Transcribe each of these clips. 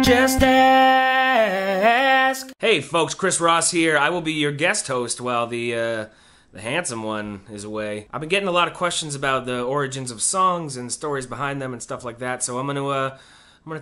Just ask. Hey folks, Chris Ross here. I will be your guest host while the handsome one is away. I've been getting a lot of questions about the origins of songs and stories behind them and stuff like that, so I'm gonna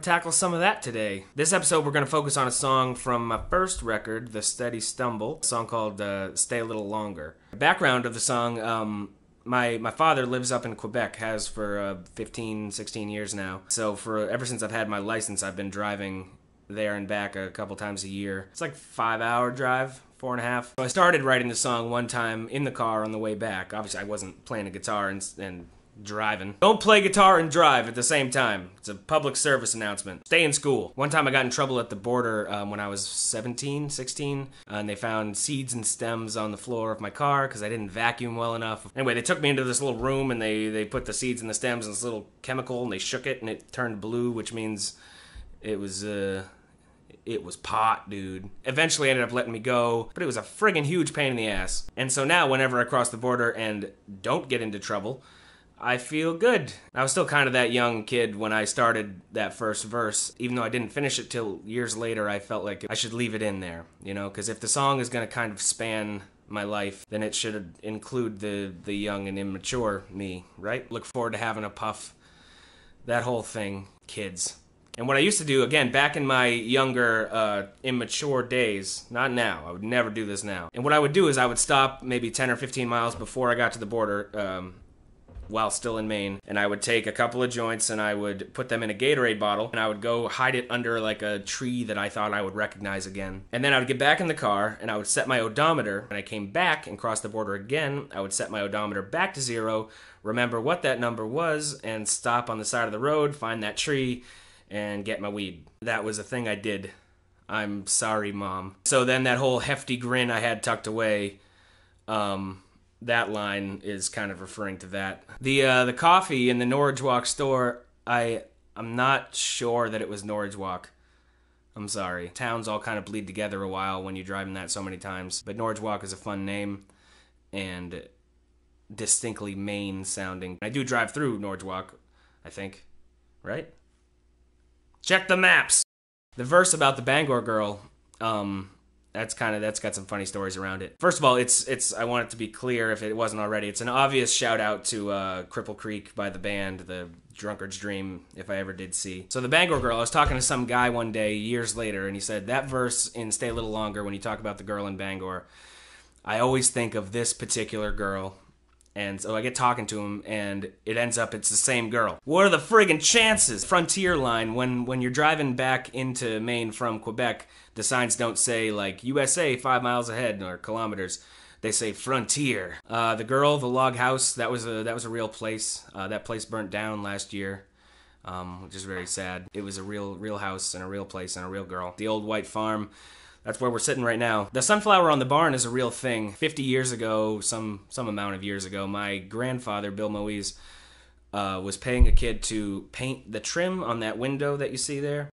tackle some of that today. This episode we're gonna focus on a song from my first record, The Steady Stumble, a song called Stay a Little Longer. The background of the song, my father lives up in Quebec, has for 15, 16 years now. So ever since I've had my license, I've been driving there and back a couple times a year. It's like a 5-hour drive, 4.5. So I started writing the song one time in the car on the way back. Obviously, I wasn't playing a guitar and driving. Don't play guitar and drive at the same time. It's a public service announcement. Stay in school. One time I got in trouble at the border when I was 17, 16, and they found seeds and stems on the floor of my car because I didn't vacuum well enough. Anyway, they took me into this little room and they put the seeds and the stems in this little chemical and they shook it and it turned blue, which means it was pot, dude. Eventually ended up letting me go, but it was a friggin' huge pain in the ass. And so now whenever I cross the border and don't get into trouble, I feel good. I was still kind of that young kid when I started that first verse. Even though I didn't finish it till years later, I felt like I should leave it in there, you know? Because if the song is going to kind of span my life, then it should include the young and immature me, right? Look forward to having a puff. That whole thing, kids. And what I used to do, again, back in my younger, immature days, not now, I would never do this now. And what I would do is I would stop maybe 10 or 15 miles before I got to the border, while still in Maine, and I would take a couple of joints and I would put them in a Gatorade bottle and I would go hide it under like a tree that I thought I would recognize again. And then I would get back in the car and I would set my odometer. When I came back and crossed the border again, I would set my odometer back to 0, remember what that number was, and stop on the side of the road, find that tree, and get my weed. That was a thing I did. I'm sorry, Mom. So then that whole hefty grin I had tucked away, that line is kind of referring to that. The coffee in the Norridge Walk store, I'm not sure that it was Norridge Walk. I'm sorry. Towns all kind of bleed together a while when you're driving that so many times. But Norridge Walk is a fun name and distinctly Maine sounding. I do drive through Norridge Walk, I think. Right? Check the maps! The verse about the Bangor girl, that's got some funny stories around it. First of all, I want it to be clear if it wasn't already. It's an obvious shout out to Cripple Creek by the band, The Drunkard's Dream, if I ever did see. So the Bangor girl, I was talking to some guy one day years later, and he said that verse in Stay a Little Longer, when you talk about the girl in Bangor, I always think of this particular girl. And so I get talking to him, and it ends up it's the same girl. What are the friggin' chances? Frontier line, when you're driving back into Maine from Quebec, the signs don't say, like, USA 5 miles ahead, or kilometers. They say Frontier. The girl, the log house, that was a real place. That place burnt down last year, which is very sad. It was a real house and a real place and a real girl. The old white farm. That's where we're sitting right now. The sunflower on the barn is a real thing. 50 years ago, some amount of years ago, my grandfather, Bill Moise, was paying a kid to paint the trim on that window that you see there.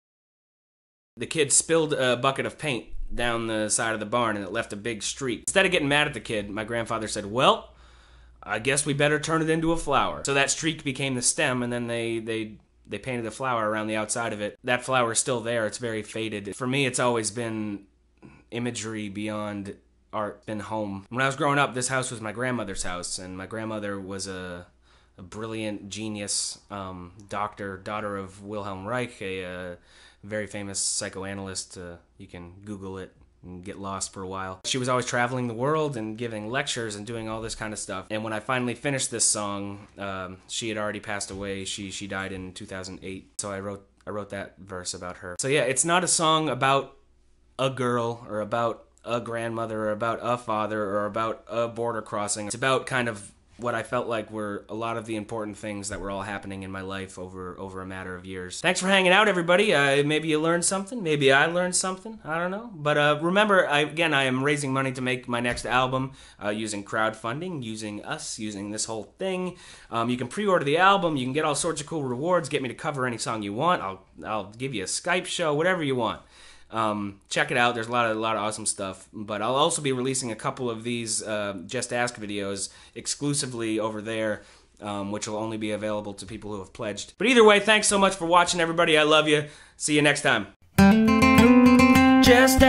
The kid spilled a bucket of paint down the side of the barn and it left a big streak. Instead of getting mad at the kid, my grandfather said, well, I guess we better turn it into a flower. So that streak became the stem, and then they painted the flower around the outside of it. That flower is still there. It's very faded. For me, it's always been imagery beyond art, been home. When I was growing up, this house was my grandmother's house, and my grandmother was a brilliant genius doctor, daughter of Wilhelm Reich, a very famous psychoanalyst. You can Google it and get lost for a while. She was always traveling the world and giving lectures and doing all this kind of stuff. And when I finally finished this song, she had already passed away. She died in 2008. So I wrote that verse about her. So yeah, it's not a song about a girl or about a grandmother or about a father or about a border crossing. It's about kind of what I felt like were a lot of the important things that were all happening in my life over a matter of years. Thanks for hanging out, everybody. Maybe you learned something. Maybe I learned something. I don't know. But remember, I am raising money to make my next album using crowdfunding, using this whole thing. You can pre-order the album. You can get all sorts of cool rewards. Get me to cover any song you want. I'll give you a Skype show, whatever you want. Check it out. There's a lot of awesome stuff. But I'll also be releasing a couple of these Just Ask videos exclusively over there which will only be available to people who have pledged. But either way, thanks so much for watching, everybody. I love you. See you next time. Just